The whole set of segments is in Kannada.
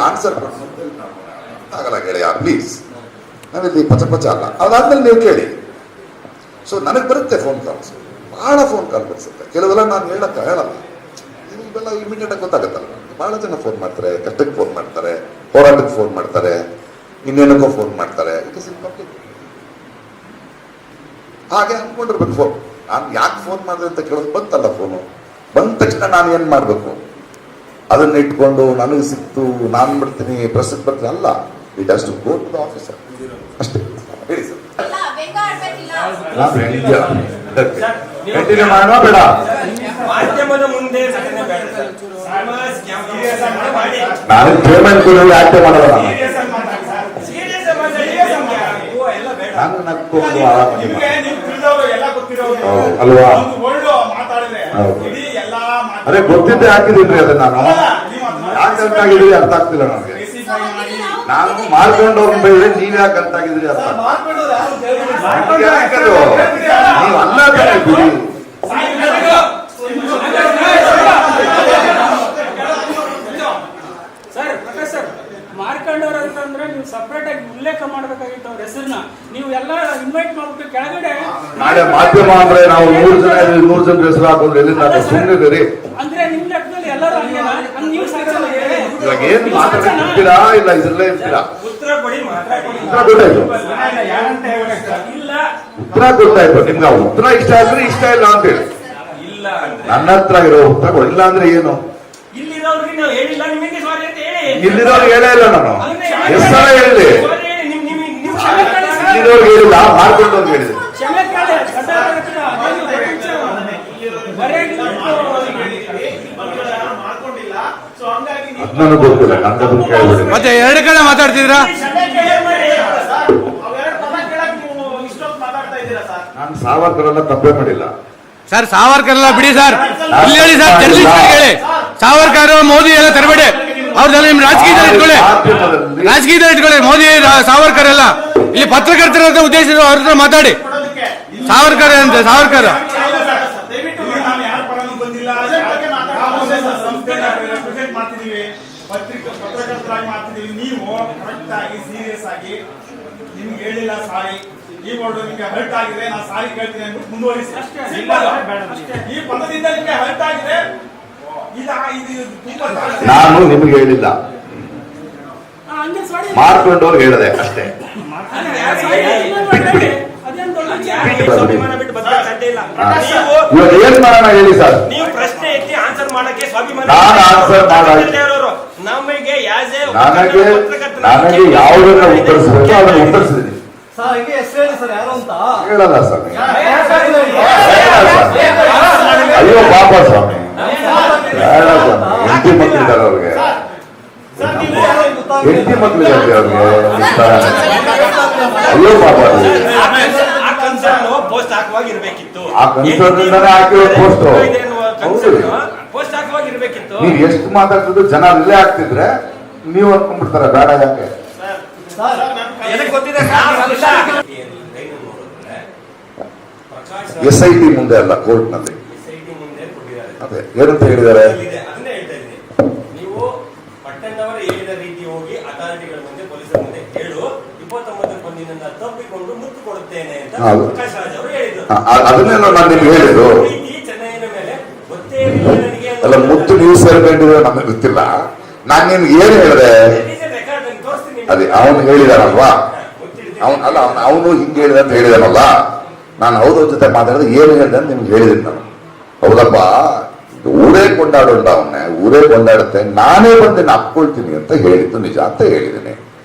ಆನ್ಸರ್ ಆಗಲ್ಲ ಗೆಳೆಯ ಪ್ಲೀಸ್, ನಾವಿಲ್ಲಿ ಪಚ ಅಲ್ಲ. ಅದಾದ್ಮೇಲೆ ನೀವು ಕೇಳಿ. ಸೊ ನನಗೆ ಬರುತ್ತೆ ಫೋನ್ ಕಾಲ್ಸ್, ಬಹಳ ಫೋನ್ ಕಾಲ್ ಬರ್ತದೆ. ಕೆಲವೆಲ್ಲ ನಾನು ಹೇಳಲ್ಲ, ಇವೆಲ್ಲ ಇಮಿಡಿಯೇಟ್ ಆಗಿ ಗೊತ್ತಾಗತ್ತಲ್ಲ. ಬಹಳ ಜನ ಫೋನ್ ಮಾಡ್ತಾರೆ, ಕಷ್ಟಕ್ಕೆ ಫೋನ್ ಮಾಡ್ತಾರೆ, ಹೋರಾಟಕ್ಕೆ ಫೋನ್ ಮಾಡ್ತಾರೆ, ಇನ್ನೇನಕ್ಕೋ ಫೋನ್ ಮಾಡ್ತಾರೆ. It is in public. ಹಾಗೆ ಅನ್ಕೊಂಡಿರ್ಬೇಕು. ಫೋನ್ ನಾನು ಯಾಕೆ ಫೋನ್ ಮಾಡಿದೆ ಅಂತ ಕೇಳೋದು ಬಂತಲ್ಲ. ಫೋನು ಬಂದ ತಕ್ಷಣ ನಾನು ಏನು ಮಾಡಬೇಕು ಅದನ್ನ ಇಟ್ಕೊಂಡು ನನಗೆ ಸಿಕ್ತು ನಾನು ಬಿಡ್ತೀನಿ ಪ್ರೆಸ್ಗೆ ಬರ್ತೀನಿ ಅಲ್ಲ. It has to go to the officer ಅಷ್ಟೇ. ಹೇಳಿ ಸರ್. ಕಂಟಿನ್ಯೂ ಮಾಡೋಣ ಬೇಡ? ಮಾಧ್ಯಮದ ಮುಂದೆ ನಾನು ಪೇಮೆಂಟ್ ಕೊಡೋದು ಯಾಕೆ ಮಾಡೋಲ್ಲ. ನಾನು ನಕ್ಕೊಂಡು ಅಲ್ವಾ? ಅದೇ ಗೊತ್ತಿದ್ದೆ ಹಾಕಿದೀನಿ ಅದು. ನಾನು ಯಾಕೆ ಅಂತಾಗಿದ್ರಿ ಅರ್ಥ ಆಗ್ತಿಲ್ಲ ನನಗೆ. ನಾನು ಮಾಡ್ಕೊಂಡವ್ರ ಬೈದ್ರೆ ನೀವ್ ಯಾಕೆ ಅಂತಾಗಿದ್ರಿ ಅರ್ಥ ನೀವು ಅಲ್ಲ ತಾನೆ ಬಿಡಿ. ಮಾರ್ಕೊಂಡವ್ರ ಅಂತಂದ್ರೆ ನೀವು ಸಪರೇಟ್ ಆಗಿ ಉಲ್ಲೇಖ ಮಾಡ್ಬೇಕಾಗಿತ್ತು ಅವ್ರ ಹೆಸರನ್ನ. ನೀವು ಎಲ್ಲ ಇನ್ವೈಟ್ ಮಾಡ್ಬೇಕು ಕೆಳಗಡೆ. ನಾಳೆ ಮಾಧ್ಯಮ ಅಂದ್ರೆ ನಾವು 100 ಜನ 100 ಜನ ಹೆಸರು ಹಾಕೋದ್ರೆ ಎಲ್ಲಿಂದ ಸುಮ್ಮನೆ ರೀ. ಅಂದ್ರೆ ನಿಮ್ ಲೆಕ್ಕದಲ್ಲಿ ಎಲ್ಲರೂ ನೀವು ಇವಾಗ ಏನ್ ಮಾತಾಡ್ತೀರಾ? ಇಲ್ಲ ಇದ್ರಲ್ಲೇ ಇರ್ತೀರಾ? ಉತ್ತರ ಕೊಡಿ. ಉತ್ತರ ಗೊತ್ತಾಯ್ತು ನಿಮ್ಗೆ. ಉತ್ತರ ಇಷ್ಟ ಆದ್ರೆ ಇಷ್ಟ ಇಲ್ಲ ಅಂತ ಹೇಳಿ. ಇಲ್ಲ ನನ್ನ ಹತ್ರ ಇರೋ ಉತ್ತರ ಇಲ್ಲ ಅಂದ್ರೆ ಏನು? ಇಲ್ಲಿರೋರಿಗೆ ನಾವು ಹೇಳಿಲ್ಲ, ನಿಮಗೆ ಸಾರಿ ಅಂತ ಹೇಳಿ. ಇಲ್ಲಿರೋರು ಹೇಳೇ ಇಲ್ಲ. ನಾನು ಎಷ್ಟು ಸಲ ಹೇಳಿದೆ? ಇಲ್ಲಿರೋರು ಹೇಳಿಲ್ಲ, ಮಾಡ್ಕೊಂಡವ್ರು ಹೇಳಿದೆ. ಅದನ್ನು ಗೊತ್ತಿಲ್ಲ. ನನ್ನ ಕೇಳ್ಬಿಡಿ. ಮತ್ತೆ 2 ಕಡೆ ಮಾತಾಡ್ತಿದ್ರಾ? ನಾನು ಸಾವರ್ಕರ್ ಎಲ್ಲ ತಪ್ಪೇ ಮಾಡಿಲ್ಲ ಸರ್. ಸಾವರ್ಕರ್ ಎಲ್ಲ ಬಿಡಿ ಸರ್. ಇಲ್ಲಿ ಹೇಳಿ ಸರ್, ಜರ್ನಲಿಸ್ಟ್ ಹೇಳಿ. ಸಾವರ್ಕರ್ ಮೋದಿ ಎಲ್ಲ ತರಬೇಡಿ. ಅವ್ರದೆಲ್ಲ ನಿಮ್ ರಾಜಕೀಯದಲ್ಲಿ ಇಟ್ಕೊಳ್ಳಿ, ರಾಜಕೀಯದಲ್ಲಿ ಇಟ್ಕೊಳ್ಳಿ. ಮೋದಿ ಸಾವರ್ಕರ್ ಎಲ್ಲ ಇಲ್ಲಿ ಪತ್ರಕರ್ತರ ಉದ್ದೇಶ ಅವ್ರ ಹತ್ರ ಮಾತಾಡಿ. ಸಾವರ್ಕರ್ ಅಂತ ಸಾವರ್ಕರ್ ಪತ್ರಕರ್ತರಾಗಿ ಮಾಡ್ತಿದ್ದೀವಿ. ನೀವು ಕರೆಕ್ಟ್ ಆಗಿ ಸೀರಿಯಸ್ ಆಗಿ ನಿಮ್ಗೆ ಹೇಳಿಲ್ಲ ಸಾರಿ, ಈ ವರ್ಡ್ ನಿಮ್ಗೆ ಹರ್ಟ್ ಆಗಿದೆ, ನಾನು ಸಾರಿ ಕೇಳ್ತೀನಿ ಅಂತ ಮುಂದುವರಿಸಿ. ಈ ಪದದಿಂದ ನಿಮ್ಗೆ ಹರ್ಟ್ ಆಗಿದೆ, ನಾನು ನಿಮ್ಗೆ ಹೇಳಿಲ್ಲ, ಮಾಡ್ಕೊಂಡವ್ರು ಹೇಳಿದೆ ಅಷ್ಟೇ. ಇವಾಗ ಏನ್ ಮಾಡೋಣ ಹೇಳಿ ಸರ್? ನೀವು ಪ್ರಶ್ನೆ ಎತ್ತಿ ಆನ್ಸರ್ ಮಾಡಕ್ಕೆ ಸ್ವಾಭಿಮಾನ. ನಾನು ಆನ್ಸರ್ ನಮಗೆ ನನಗೆ ಯಾವುದನ್ನ ಉತ್ತರಿಸಬೇಕು ಅದನ್ನು ಉತ್ತರಿಸಿದ್ದೀನಿ. ಹೇಳಲ್ಲ ಸ್ವಾಮಿ. ಅಯ್ಯೋ ಪಾಪ ಸ್ವಾಮಿ, ಬೇಡ ಸ್ವಾಮಿ. ಹೆಂಡತಿ ಮಕ್ಕಳಿದ್ದಾರೆ ಅವ್ರಿಗೆ, ಹೆಂಡತಿ ಮಕ್ಕಳಿದ್ದಾರೆ ಅವ್ರಿಗೆ. ಅಯ್ಯೋ ಪಾಪ. ಪೋಸ್ಟ್ ಹಾಕುವಾಗಿರ್ಬೇಕಿತ್ತು. ಆ ಕನ್ಸರ್ನಿಂದಾನೇ ಹಾಕಿರೋ ಪೋಸ್ಟ್. ಪೋಸ್ಟ್ ಹಾಕುವಾಗಿರ್ಬೇಕಿತ್ತು. ನೀವು ಎಷ್ಟು ಮಾತಾಡ್ತಿದ್ರು ಜನ ಅಲ್ಲೇ ಆಗ್ತಿದ್ರೆ ನೀವು ಅನ್ಕೊಂಡ್ಬಿಡ್ತಾರೆ ಬೇಡ ಯಾಕೆ. SIT ಮುಂದೆ ಅಲ್ಲ, ಕೋರ್ಟ್ ನಲ್ಲಿ. ಅದೇ ಏನಂತ ಹೇಳಿದ್ದಾರೆ? ನೀವು ಪಟ್ಟಣದವರು ಹೇಳಿದ ರೀತಿ ಹೋಗಿ ಅಥಾರಿಟಿಗಳ ಮುಂದೆ, ಪೊಲೀಸರ ಮುಂದೆ ಹೇಳು, 29 ಬಂದಿನಿಂದ ತಪ್ಪಿಕೊಂಡು ಮುತ್ತು ಕೊಡುತ್ತೇನೆ ಅಂತ ಪ್ರಕಾಶ್ ರಾಜ್ ಅವರು ಹೇಳಿದ್ರು. ಅದನ್ನೇನೋ ನಾನು ನಿಮ್ಗೆ ಹೇಳಿದ್ದು. ಚೆನ್ನೈನ ಮೇಲೆ ಗೊತ್ತೇ ಅಲ್ಲ, ಮುತ್ತು ನೀವು ಸೇರ್ಕೊಂಡಿರೋ ನಮಗೆ ಗೊತ್ತಿಲ್ಲ. ನಾನು ನಿಮ್ಗೆ ಏನು ಹೇಳಿದೆ? ಅದೇ ಅವನು ಹೇಳಿದಾನಲ್ವಾ, ಅವನು ಹಿಂಗೆ ಹೇಳಿದ ಅಂತ ಹೇಳಿದಾನಲ್ಲ. ನಾನು ಹೌದವ್ರ ಜೊತೆ ಮಾತಾಡಿದ್ರೆ ಏನು ಹೇಳಿದೆ ಅಂತ ನಿಮ್ಗೆ ಹೇಳಿದ್ದೀನಿ ನಾನು. ಹೌದಪ್ಪ, ಊರೇ ಕೊಂಡಾಡೋಣ, ಅವನ್ನೇ ಊರೇ ಕೊಂಡಾಡುತ್ತೆ, ನಾನೇ ಬಂದು ಅಪ್ಕೊಳ್ತೀನಿ ಅಂತ ಹೇಳಿದ್ದು ನಿಜ ಅಂತ ಹೇಳಿದ್ದೀನಿ.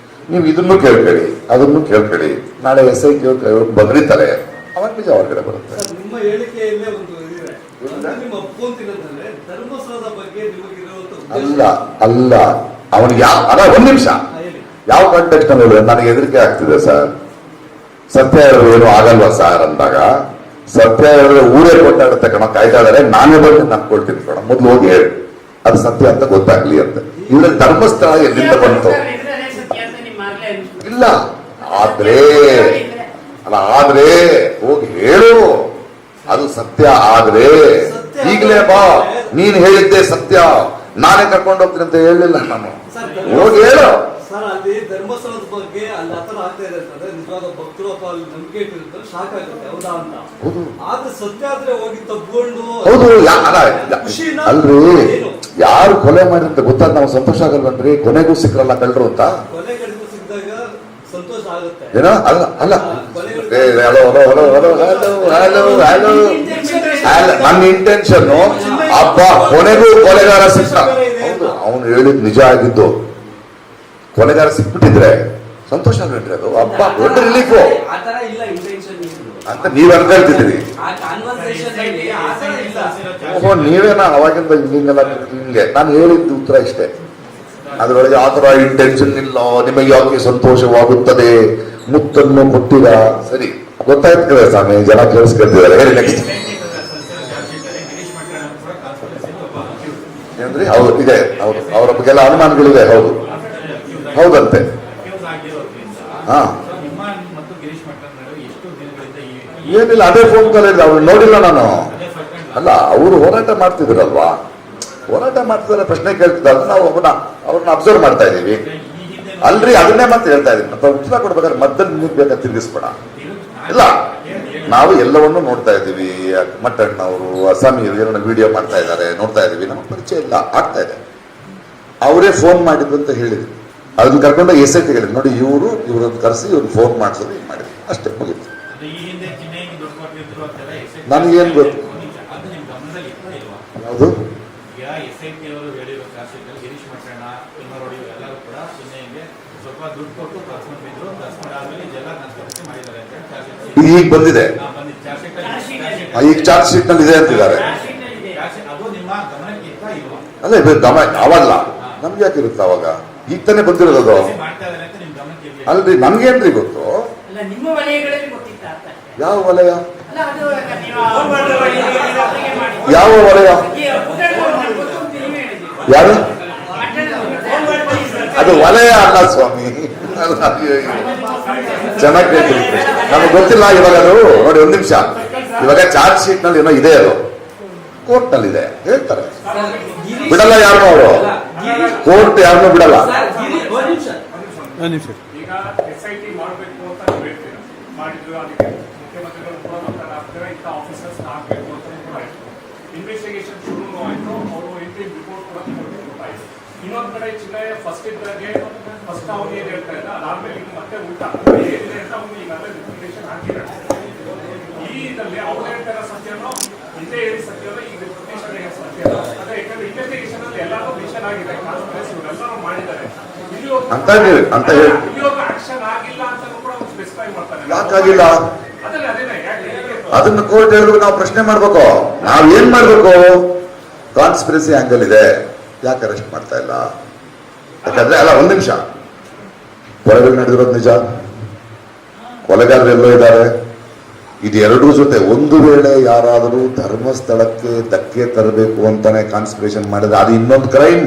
ನೀವು ಇದನ್ನು ಕೇಳ್ಕೊಳ್ಳಿ, ಅದನ್ನು ಕೇಳ್ಕೊಳ್ಳಿ. ನಾಳೆ SIT ಬದಲಿತಾರೆ, ಅವಾಗ ನಿಜ ಹೊರಗಡೆ ಬರುತ್ತೆ. ನಿಮ್ಮ ಹೇಳಿಕೆಯಲ್ಲೇ ಒಂದು ಧರ್ಮಸ್ಥಳದ ಬಗ್ಗೆ ಅಲ್ಲ ಅಲ್ಲ, ಅವನಿಗೆ ಅಲ್ಲ, ಒಂದ್ ನಿಮಿಷ, ಯಾವ ಕಾಂಟೆಕ್ಸ್ಟ್ ನಲ್ಲಿ ನನಗೆ ಹೆದರಿಕೆ ಆಗ್ತಿದೆ ಸರ್. ಸತ್ಯ ಹೇಳಿದ್ರೆ ಏನು ಆಗಲ್ವಾ ಸರ್ ಅಂದಾಗ, ಸತ್ಯ ಹೇಳಿದ್ರೆ ಊರೇ ಕೊಟ್ಟಾಡುತ್ತೆ ಕಣ, ಕಾಯ್ತಾ ಇದಾರೆ, ನಾನೇ ಬಂದು ನಂಬ್ಕೊಳ್ತೀನಿ ಕಣ, ಮೊದ್ಲು ಹೋಗಿ ಹೇಳಿ ಅದು ಸತ್ಯ ಅಂತ ಗೊತ್ತಾಗ್ಲಿ ಅಂತ. ಇದ್ರಲ್ಲಿ ಧರ್ಮಸ್ಥಳ ಎಲ್ಲಿಂದ ಬಂತು? ಇಲ್ಲ, ಆದ್ರೆ ಹೋಗಿ ಹೇಳು, ಅದು ಸತ್ಯ ಆದ್ರೆ ಈಗಲೇ ಬಾ, ನೀನ್ ಹೇಳಿದ್ದೆ ಸತ್ಯ, ನಾನೇ ಕರ್ಕೊಂಡು ಹೋಗ್ತೀನಿ ಅಂತ ಹೇಳಲಿಲ್ಲ ನಾನು. ಸರ್, ಹೋಗಿ ಹೇಳು. ಸರ್ ಅಲ್ಲಿ ಧರ್ಮಸ್ಥಳದ ಬಗ್ಗೆ ಅಲ್ಲಿ ಆತರ ಆಗ್ತಾ ಇದೆ ಅಂತಂದ್ರೆ ನಿಜವಾದ ಭಕ್ತರು ಅಥವಾ ಅಲ್ಲಿ ನಂಬಿಕೆ ಇಟ್ಟಿರ್ತಾರೆ ಶಾಕ್ ಆಗುತ್ತೆ ಹೌದಾ ಅಂತ. ಹೌದು. ಆದ್ರೆ ಸತ್ಯ ಆದ್ರೆ ಹೋಗಿ ತಬ್ಕೊಂಡು ಹೌದು ಖುಷಿನ ಅಲ್ರಿ, ಏನು? ಯಾರು ಕೊಲೆ ಮಾಡಿದಂತ ಗೊತ್ತಾದ ನಾವು ಸಂತೋಷ ಆಗಲ್ವನ್ರಿ? ಕೊನೆಗೂ ಸಿಕ್ಕರಲ್ಲ ಕಳ್ರು ಅಂತ ಕೊಲೆಗಳಿಗೂ ಸಿಕ್ಕಿದಾಗ ಸಂತೋಷ ಆಗುತ್ತೆ. ಏನೋ ಅಲ್ಲ ಅಲ್ಲ ಏ, hello hello hello hello hello hello hello ಅಲ್ಲ, ನನ್ನ ಇಂಟೆನ್ಷನ್ ಅಬ್ಬ ಕೊನೆಗೂ ಕೊಲೆಗಾರ ಸಿಕ್ಕ. ಹೌದು, ಅವನು ಹೇಳಿದ್ ನಿಜ ಆಗಿದ್ದು. ಕೊಲೆಗಾರ ಸಿಕ್ಬಿಟ್ಟಿದ್ರೆ ಸಂತೋಷ ಆಗ್ಬಿಟ್ರಿ, ಅದು ಹಬ್ಬ ದೊಡ್ಡ ರಿಲೀಫು ಆತರ ಇಲ್ಲ ಇಂಟೆನ್ಷನ್ ಅಂತ ನೀವ್ ಅನ್ಕೊಳ್ತಿದ್ದೀರಿ. ಆ ಕಾನ್ವರ್ಸೇಷನ್ ಅಲ್ಲಿ ಆತರ ಇಲ್ಲ. ಓಹೋ, ನೀವೇನ ಅವಾಗಿಂದ ಹಿಂಗೆಲ್ಲ ಹಿಂಗೆ ನಾನು ಹೇಳಿದ್ದು ಉತ್ತರ ಇಷ್ಟೇ. ಅದರೊಳಗೆ ಆ ಥರ ಇಂಟೆನ್ಷನ್ ಇಲ್ಲ, ನಿಮಗೆ ಯಾಕೆ ಸಂತೋಷವಾಗುತ್ತದೆ, ಮುತ್ತನ್ನು ಕೊಟ್ಟಿರ. ಸರಿ, ಗೊತ್ತಾಯ್ತದೆ ಸ್ವಾಮಿ, ಜನ ಕೇಳಿಸ್ಕೊಳ್ತಿದ್ದಾರೆ. ಹೇಳಿ ನೆಕ್ಸ್ಟ್ ಏನ್ರಿ? ಹೌದು ಇದೆ, ಹೌದು, ಅವರ ಬಗ್ಗೆಲ್ಲ ಅನುಮಾನಗಳಿದೆ. ಹೌದು, ಹೌದಂತೆ. ಹಾ, ಏನಿಲ್ಲ, ಅದೇ ಫೋನ್ ಕಾಲ್ ಇದೆ, ಅವ್ರು ನೋಡಿಲ್ಲ ನಾನು. ಅಲ್ಲ, ಅವರು ಹೋರಾಟ ಮಾಡ್ತಿದ್ರಲ್ವಾ, ಹೋರಾಟ ಮಾಡ್ತಿದ್ದಾರೆ, ಪ್ರಶ್ನೆ ಕೇಳ್ತಿದ್ದಾರೆ, ನಾವು ಅವ್ರನ್ನ ಅಬ್ಸರ್ವ್ ಮಾಡ್ತಾ ಇದೀವಿ. ಅಲ್ರಿ, ಅದನ್ನೇ ಮತ್ತೆ ಹೇಳ್ತಾ ಇದೀನಿ. ಮತ್ತೆ ಉತ್ತರ ಕೊಡ್ಬೇಕಾದ್ರೆ ಮದ್ದನ್ನು ನಿಂತ್ಬೇಕಾ ತಿರುಗಿಸ್ಬೇಡ. ಇಲ್ಲ, ನಾವು ಎಲ್ಲವನ್ನೂ ನೋಡ್ತಾ ಇದ್ದೀವಿ. ಮಟ್ಟಣ್ಣವರು, ಅಸ್ಸಾಮಿಯವರು ಏನೋ ವಿಡಿಯೋ ಮಾಡ್ತಾ ಇದ್ದಾರೆ, ನೋಡ್ತಾ ಇದೀವಿ. ನಮಗೆ ಪರಿಚಯ ಇಲ್ಲ, ಆಗ್ತಾ ಇದೆ. ಅವರೇ ಫೋನ್ ಮಾಡಿದ್ರು ಅಂತ ಹೇಳಿದ್ರು. ಅದನ್ನ ಕರ್ಕೊಂಡು SIT ಹೇಳಿದ್ರು, ನೋಡಿ ಇವ್ರನ್ನ ಕರೆಸಿ ಇವ್ರನ್ನ ಫೋನ್ ಮಾಡಿಸೋದು ಹಿಂಗೆ ಮಾಡಿದ್ರು, ಅಷ್ಟೇ, ಮುಗಿತು. ನನಗೇನು ಗೊತ್ತು ಯಾವುದು? ಇದು ಈಗ ಬಂದಿದೆ, ಈಗ ಚಾರ್ಜ್ ಶೀಟ್ ನಲ್ಲಿ ಇದೆ ಅಂತಿದ್ದಾರೆ. ಅಲ್ಲ, ಇದು ಗಮನ ಅವಾಗಲ್ಲ, ನಮ್ಗೆ ಯಾಕೆ ಇರುತ್ತೆ ಅವಾಗ? ಈಗ ತಾನೇ ಬಂದಿರೋದು. ಅಲ್ರಿ, ನಮ್ಗೇನ್ರಿ ಗೊತ್ತು? ಅಲ್ಲ, ನಿಮ್ಮ ವಲಯಗಳಲ್ಲಿ ಗೊತ್ತಿತ್ತ ಅಂತ. ಯಾವ ವಲಯ? ಅಲ್ಲ, ಅದು ನೀವು ಯಾವ ವಲಯ? ಯಾರು? ಅದು ವಲಯ ಅಲ್ಲ ಸ್ವಾಮಿ, ಚೆನ್ನಾಗಿ ಕೇಳ್ತೀವಿ. ನಮಗೆ ಗೊತ್ತಿಲ್ಲ ಇವಾಗ. ಅದು ನೋಡಿ, ಒಂದ್ ನಿಮಿಷ. ಇವಾಗ ಚಾರ್ಜ್ ಶೀಟ್ ನಲ್ಲಿ ಏನೋ ಇದೆ, ಅದು ಕೋರ್ಟ್ ನಲ್ಲಿ ಇದೆ, ಹೇಳ್ತಾರೆ. ಬಿಡಲ್ಲ ಯಾರನ್ನೂ, ಅವರು ಕೋರ್ಟ್ ಯಾರನ್ನೂ ಬಿಡಲ್ಲ. ಈಗ SIT ಮಾಡಬೇಕು ಅಂತ ನೀವು ಹೇಳ್ತೀರಾ, ಮಾಡಿದ್ರು. ಅದಕ್ಕೆ ಮುಖ್ಯಮಂತ್ರಿಗಳು ಕೂಡ ಮಾತಾಡ್ತಾರೆ, ಇಂಥ ಆಫೀಸರ್ಸ್ ಆಗಬೇಕು ಅಂತ ಕೂಡ ಆಯ್ತು. ಇನ್ವೆಸ್ಟಿಗೇಷನ್ ಶುರು ಆಯ್ತು, ಅವರು ಇಂಟ್ರಿಮ್ ರಿಪೋರ್ಟ್ ಕೂಡ ಕೊಡ್ತಾಯಿದ್ರು. ಇನ್ನೊಂದ್ ಕಡೆ ಚಿನ್ನಯ್ಯ ಫಸ್ಟ್ ಇದ್ದಾಗೆ ಫಸ್ಟ್ ಅವ್ನು ಏನ್ ಹೇಳ್ತಾ ಇದ್ದ, ಅದಾದ್ಮೇಲೆ ಈಗ ಮತ್ತೆ ಉಲ್ಟಾ ಏನಿದೆ ಅಂತ ಅವ್ನು ಈಗಾಗಲೇ ರಿಪ್ಲಿಕೇಶನ್ ಹಾಕಿದ್ದಾರೆ. ಈ ಇದರಲ್ಲಿ ಅವ್ರು ಹೇಳ್ತಾರ ಸತ್ಯನೋ, ಇದೇ ಹೇಳಿ ಸತ್ಯನೋ, ಈಗ ರಿಪ್ಲಿಕೇಶನ್ ಹೇಳಿ ಸತ್ಯನೋ. ಅದೇ ಯಾಕಂದ್ರೆ ಇನ್ವೆಸ್ಟಿಗೇಷನ್ ಅಲ್ಲಿ ಎಲ್ಲಾರು ಮಿಷನ್ ಆಗಿದೆ, ಕಾನ್ಫರೆನ್ಸ್ ಇವರೆಲ್ಲರೂ ಮಾಡಿದ್ದಾರೆ. ಅಂತ ಹೇಳಿ ಆಕ್ಷನ್ ಆಗಿಲ್ಲ ಅಂತ ಕೂಡ ಸ್ಪೆಸಿಫೈ ಮಾಡ್ತಾರೆ. ಯಾಕಾಗಿಲ್ಲ ಅದೇನೆ ಅದನ್ನ ಕೋರ್ಟ್ ಹೇಳಿದ್ರು. ನಾವು ಪ್ರಶ್ನೆ ಮಾಡ್ಬೇಕು, ನಾವ್ ಏನ್ ಮಾಡ್ಬೇಕು? ಕಾನ್ಸ್ಪಿರಸಿ ಆಂಗಲ್ ಇದೆ, ಯಾಕೆ ಅರೆಸ್ಟ್ ಮಾಡ್ತಾ ಇಲ್ಲ? ಯಾಕಂದ್ರೆ ಅಲ್ಲ, ಒಂದ್ ನಿಮಿಷ, ಕೊಲೆಗಳು ನಡೆದಿರೋದು ನಿಜ, ಕೊಲೆಗಾರರು ಎಲ್ಲೋ ಇದ್ದಾರೆ. ಇದೆರಡೂ ಜೊತೆ ಒಂದು ವೇಳೆ ಯಾರಾದರೂ ಧರ್ಮಸ್ಥಳಕ್ಕೆ ಧಕ್ಕೆ ತರಬೇಕು ಅಂತಾನೆ ಕಾನ್ಸ್ಪಿರೇಷನ್ ಮಾಡಿದ್ರೆ ಅದು ಇನ್ನೊಂದು crime.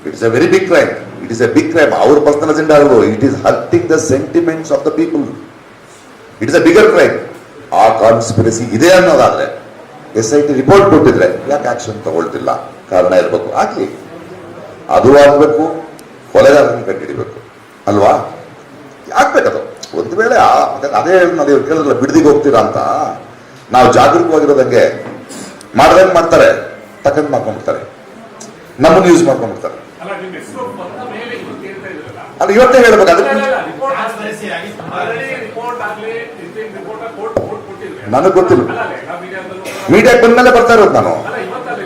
It's a very big crime. It is a big crime. ಅವ್ರ ಪರ್ಸನಲ್ ಅಜೆಂಡಾ ಅವರು, it is hurting the sentiments of the people. It is a bigger crime. ಆ ಕಾನ್ಸ್ಪಿರಸಿ ಇದೆ ಅನ್ನೋದಾದ್ರೆ SIT ರಿಪೋರ್ಟ್ ಕೊಟ್ಟಿದ್ರೆ ಯಾಕೆ ಆಕ್ಷನ್ ತಗೊಳ್ತಿಲ್ಲ? ಕಾರಣ ಇರಬೇಕು, ಆಗ್ಲಿ, ಅದು ಆಗ್ಬೇಕು, ಕೊಲೆಗಾರರನ್ನು ಕಂಡುಹಿಡಿಬೇಕು ಅಲ್ವಾ? ಆಗ್ಬೇಕದು. ಒಂದು ವೇಳೆ ಅದೇ ನೀವು ಕೇಳಿದ್ರಲ್ಲ, ಬಿಡದಿಗೆ ಹೋಗ್ತೀರಾ ಅಂತ. ನಾವು ಜಾಗರೂಕವಾಗಿರೋದಂಗೆ ಮಾಡ್ದಂಗೆ ಮಾಡ್ತಾರೆ, ತಕ್ಕಂತ ಮಾಡ್ಕೊಂಡ್ಬಿಡ್ತಾರೆ, ನಮ್ಮನ್ನು ಯೂಸ್ ಮಾಡ್ಕೊಂಡ್ಬಿಡ್ತಾರೆ. ಅಲ್ಲ, ನಿಮ್ಮ ಹೆಸರು ಬಂದ ಮೇಲೆ ಇವತ್ತು ಹೇಳ್ತಾ ಇದ್ರಲ್ಲ, ಅದು ಇವತ್ತೇ ಹೇಳ್ಬೇಕು. ಅದಕ್ಕೆ ರಿಪೋರ್ಟ್ ಆಗಲಿ ರಿಪೋರ್ಟ್ ಕೋರ್ಟ್ ಕೊಟ್ಟಿದ್ರೆ ನನಗೆ ಗೊತ್ತಿಲ್ಲ. ಅಲ್ಲ, ಮೀಡಿಯಾದಲ್ಲೂ ಮೀಡಿಯಾಕ್ಕೆ ಬಂದ್ಮೇಲೆ ಬರ್ತಾ ಇರೋದು ನಾನು. ಅಲ್ಲ, ಇವತ್ತಲ್ಲ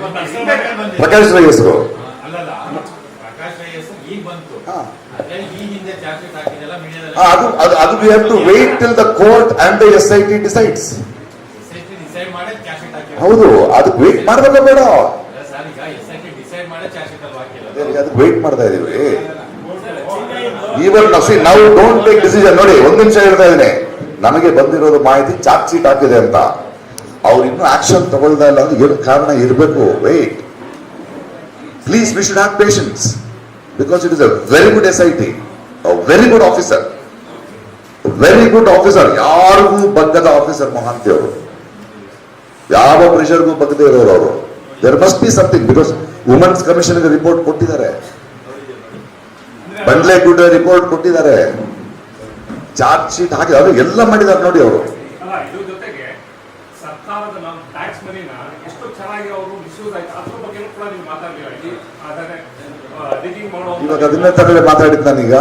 ಪ್ರಕಾಶ್ ರೈ ಹೆಸರು ಅಲ್ಲಲ್ಲ, ಪ್ರಕಾಶ್ ರೈ ಹೆಸರು ಈಗ ಬಂತು. ಅದೇ ಈ ಹಿಂದೆ ಚಾರ್ಜ್ ಶೀಟ್ ಹಾಕಿದೆಲ್ಲ ಮೀಡಿಯಾದಲ್ಲಿ ಅದು we have to wait till the court and the SIT decides. Decide ಮಾಡಿ ಚಾರ್ಜ್ ಶೀಟ್ ಹಾಕಿ. ಹೌದು, ಅದಕ್ಕೆ ವೇಟ್ ಮಾಡ್ಬೇಕಾ ಬೇಡ? ಸರ್, ಈಗ SIT ಡಿಸೈಡ್ ಮಾಡಿ ಚಾರ್ಜ್ ಶೀಟ್ ಅಲ್ಲಿ ಹಾಕಿಲ್ಲ. ಅದಕ್ಕೆ ವೇಟ್ ಮಾಡ್ತಾ ಇದೀವಿ. ನಾವು ಡೋಂಟ್ ಟೇಕ್ ಡಿಸಿಷನ್. ನೋಡಿ, ಒಂದ್ ನಿಮಿಷ ಹೇಳ್ತಾ ಇದ್ದೀನಿ, ನಮಗೆ ಬಂದಿರೋದು ಮಾಹಿತಿ ಚಾರ್ಜ್ ಶೀಟ್ ಹಾಕಿದೆ ಅಂತ. ಅವ್ರು ಇನ್ನೂ ಆಕ್ಷನ್ ತಗೊಳ್ತಾ ಇಲ್ಲ ಅಂದ್ರೆ ಕಾರಣ ಇರಬೇಕು. Wait please, we should have patience, because it is a very good SIT, very good officer, very good officer. ಯಾರಿಗೂ ಬಗ್ಗದ ಆಫೀಸರ್ ಮಹಾಂತಿ ಅವರು, ಯಾವ ಪ್ರೆಷರ್ಗೂ ಬಗ್ಗದೇ ಇರೋರು ಅವರು. There must be something because women's ಕಮಿಷನ್ಗೆ ರಿಪೋರ್ಟ್ ಕೊಟ್ಟಿದ್ದಾರೆ, ಬಂಡ್ಲೇಗುಡ್ಡ ರಿಪೋರ್ಟ್ ಕೊಟ್ಟಿದ್ದಾರೆ, ಚಾರ್ಜ್ ಶೀಟ್ ಹಾಕಿ ಅದು ಎಲ್ಲ ಮಾಡಿದ್ದಾರೆ ನೋಡಿ ಅವರು. ಅಲ್ಲ, ಇದ್ರ ಜೊತೆಗೆ ಸರ್ಕಾರದ ನಮ್ಮ ಟ್ಯಾಕ್ಸ್ ಮನಿನ ಎಷ್ಟು ಚೆನ್ನಾಗಿ ಅವರು ಮಿಸ್ಯೂಸ್ ಆಯ್ತು ಅದ್ರ ಬಗ್ಗೆ ಕೂಡ ನೀವು ಮಾತಾಡಲಿಲ್ಲ. ಆದರೆ ಎಡಿಟಿಂಗ್ ಮಾಡೋ ಇವಾಗ ಅದನ್ನೇ ತರಲೆ ಮಾತಾಡಿದ್ ನಾನೀಗ.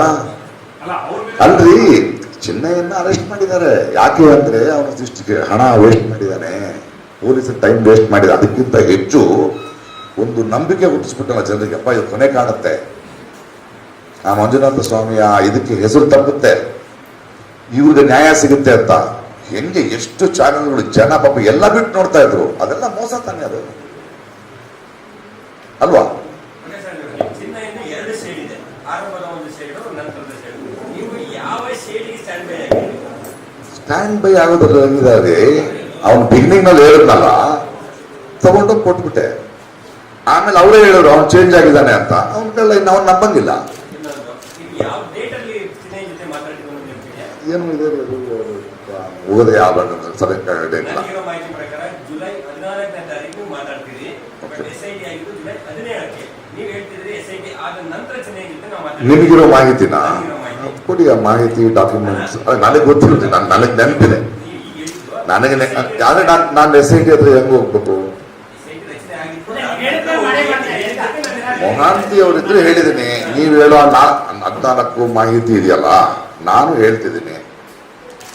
ಅಲ್ಲ ಅವ್ರ ಅಲ್ರಿ, ಚಿನ್ನಯ್ಯನ ಅರೆಸ್ಟ್ ಮಾಡಿದ್ದಾರೆ. ಯಾಕೆ ಅಂದ್ರೆ ಅವನ ದೃಷ್ಟಿಗೆ ಹಣ ವೇಸ್ಟ್ ಮಾಡಿದ್ದಾನೆ, ಪೊಲೀಸರು ಟೈಮ್ ವೇಸ್ಟ್ ಮಾಡಿದ. ಅದಕ್ಕಿಂತ ಹೆಚ್ಚು ಒಂದು ನಂಬಿಕೆ ಹುಟ್ಟಿಸ್ಬಿಟ್ಟಲ್ಲ ಜನರಿಗೆ, ಅಪ್ಪ ಇದು ಕೊನೆ ಕಾಣುತ್ತೆ, ಆ ಮಂಜುನಾಥ ಸ್ವಾಮಿಯ ಇದಕ್ಕೆ ಹೆಸರು ತಪ್ಪುತ್ತೆ, ಇವ್ರಿಗೆ ನ್ಯಾಯ ಸಿಗುತ್ತೆ ಅಂತ. ಹೆಂಗೆ ಎಷ್ಟು ಚಾನೆಲ್ಗಳು ಜನ ಪಾಪ ಎಲ್ಲ ಬಿಟ್ಟು ನೋಡ್ತಾ ಇದ್ರು. ಅದೆಲ್ಲ ಮೋಸ ತಾನೆ ಅದು ಅಲ್ವಾ? ಚಿನ್ನದಿಂದ 2 ಶೇಡ್ ಇದೆ, ಆರಂಭದ ಒಂದು ಶೇಡ್, ನಂತರದ ಶೇಡ್. ನೀವು ಯಾವ ಶೇಡಿಗೆ ಸ್ಟ್ಯಾಂಡ್ ಬೈ ಆಗಿದ್ದೀರಿ? ಸ್ಟ್ಯಾಂಡ್ ಬೈ ಆಗೋದ್ರಲ್ಲಿ ಹೆಂಗಿದಾವೆ, ಅವ್ನು ಬಿಗಿನಿಂಗ್ ನಲ್ಲಿ ಹೇಳಿದ್ನಲ್ಲ, ತಗೊಂಡೋಗಿ ಕೊಟ್ಬಿಟ್ಟೆ. ಆಮೇಲೆ ಅವರೇ ಹೇಳಿದ್ರು ಅವ್ನು ಚೇಂಜ್ ಆಗಿದ್ದಾನೆ ಅಂತ. ಅವನ್ಗೆಲ್ಲ ಇನ್ನು ಅವ್ನು ನಂಬಂಗಿಲ್ಲ. ಇನ್ನೊಂದು, ನೀವು ಯಾವ ಡೇಟ್ ಅಲ್ಲಿ ಚಿನ್ನಯ್ಯ ಜೊತೆ ಮಾತಾಡಿದ್ರು ಅಂತ ಹೇಳ್ತೀರಾ? ಏನು ಇದೆ ಹೋಗೋದೇ ಯಾವ ಡೇಟ್ ನನಗಿರೋ ಮಾಹಿತಿ ಪ್ರಕಾರ ಜುಲೈ 14ನೇ ತಾರೀಕು ಮಾತಾಡ್ತೀರಿ. ಬಟ್ SIT ಆಗಿದ್ದು ಜುಲೈ 17ಕ್ಕೆ. ನೀವು ಹೇಳ್ತಿದ್ರಿ SIT ಆದ ನಂತರ ಚಿನ್ನಯ್ಯ ಜೊತೆ ನಾವು ಮಾತಾಡ್ತೀವಿ. ನಿಮಗಿರೋ ಮಾಹಿತಿನ ಕೊಡಿ, ಆ ಮಾಹಿತಿ ಡಾಕ್ಯುಮೆಂಟ್ಸ್. ನನಗೆ ಗೊತ್ತಿರುತ್ತೆ, ನನಗೆ ನೆನಪಿದೆ. ನನಗೆ ಆದ್ರೆ ನಾನು SIT ಹತ್ರ ಹೆಂಗ್ ಹೋಗ್ಬೇಕು? SIT ರಚನೆ ಆಗಿತ್ತು. ಹೇಳಿದ್ರೆ ಮಾಡೇ ಮಾಡ್ತಾರೆ. ಮೊಹಾಂತಿ ಅವರಿದ್ರೆ ಹೇಳಿದ್ದೀನಿ, ನೀವು ಹೇಳೋ 14 ಮಾಹಿತಿ ಇದೆಯಲ್ಲ, ನಾನು ಹೇಳ್ತಿದ್ದೀನಿ.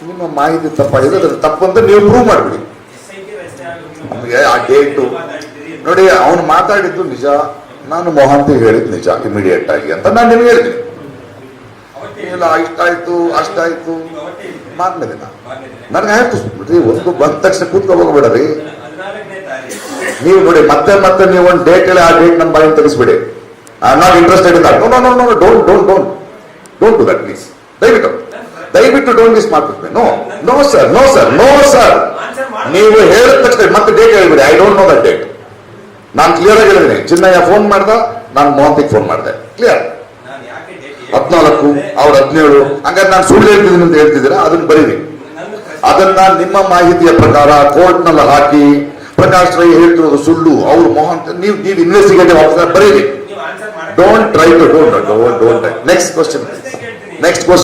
ನಿಮ್ಮ ಮಾಹಿತಿ ತಪ್ಪಾಗಿದೆ, ಅದ್ರ ತಪ್ಪಂತ ನೀವು ಪ್ರೂವ್ ಮಾಡ್ಬಿಡಿ. SIT ರಚನೆ ಆಗೋದು ನಮಗೆ ಆ ಡೇಟು ನೋಡಿ, ಅವನು ಮಾತಾಡಿದ್ದು ನಿಜ, ನಾನು ಮೊಹಾಂತಿ ಹೇಳಿದ್ದು ನಿಜ ಇಮಿಡಿಯೇಟ್ ಆಗಿ ಅಂತ ನಾನು ನಿಮ್ಗೆ ಹೇಳ್ತೀನಿ. ಇಲ್ಲ ಇಷ್ಟಾಯ್ತು ಅಷ್ಟಾಯ್ತು ಮಾರನೇ ದಿನ ನನಗೆ ಆಯ್ತು. ಬಿಡ್ರಿ, ಒಂದು ಬಂದ ತಕ್ಷಣ ಕೂತ್ಕೊ ಹೋಗ್ಬೇಡ್ರಿ 14ನೇ ತಾರೀಕು. ನೀವು ನೋಡಿ. ಮತ್ತೆ ಮತ್ತೆ ನೀವು ಒಂದು ಡೇಟ್ ಹೇಳಿ, ಆ ಡೇಟ್ ನಮ್ಮ ಬಾಯಿಂದ ತೆಗಿಸ್ಬಿಡಿ. Not interested in that. No no no don't don't don't don't do that please. ದಯವಿಟ್ಟು ಡೋಂಟ್ ಮಿಸ್ ಮಾಡ್ಬಿಡ್ತೀನಿ. No no sir, no sir, no sir. ನೀವು ಹೇಳಿದ ತಕ್ಷಣ ಮತ್ತೆ ಡೇಟ್ ಹೇಳ್ಬಿಡಿ. I don't know that date. ನಾನು ಕ್ಲಿಯರ್ ಆಗಿ ಹೇಳಿದ್ದೀನಿ. ಚಿನ್ನಯ್ಯ ಫೋನ್ ಮಾಡ್ದ, ನಾನು ಮೊಹಂತಿಗೆ ಫೋನ್ ಮಾಡಿದೆ, ಕ್ಲಿಯರ್. ನಾನು ಯಾಕೆ ಡೇಟ್ 14 ಅವ್ರು 17. ಹಂಗಾರೆ ನಾನು ಸುಳ್ಳು ಹೇಳ್ತಿದ್ದೀನಿ ಅಂತ ಹೇಳ್ತಿದ್ದೀರಾ? ಅದನ್ನ ಬರೀರಿ. ಅದನ್ನ ನಿಮ್ಮ ಮಾಹಿತಿಯ ಪ್ರಕಾರ ಕೋರ್ಟ್ ನಲ್ಲಿ ಹಾಕಿ, ಪ್ರಕಾಶ್ ರೈ ಹೇಳ್ತಿರೋದು ಸುಳ್ಳು, ಅವ್ರು ಮೊಹಂತ್, ನೀವು ಇನ್ವೆಸ್ಟಿಗೇಟಿವ್ ಆಫೀಸರ್ ಬರೀರಿ. ನೀವು ಆನ್ಸರ್ ಮಾಡಿ. Don't try to don't. Next question. Next question.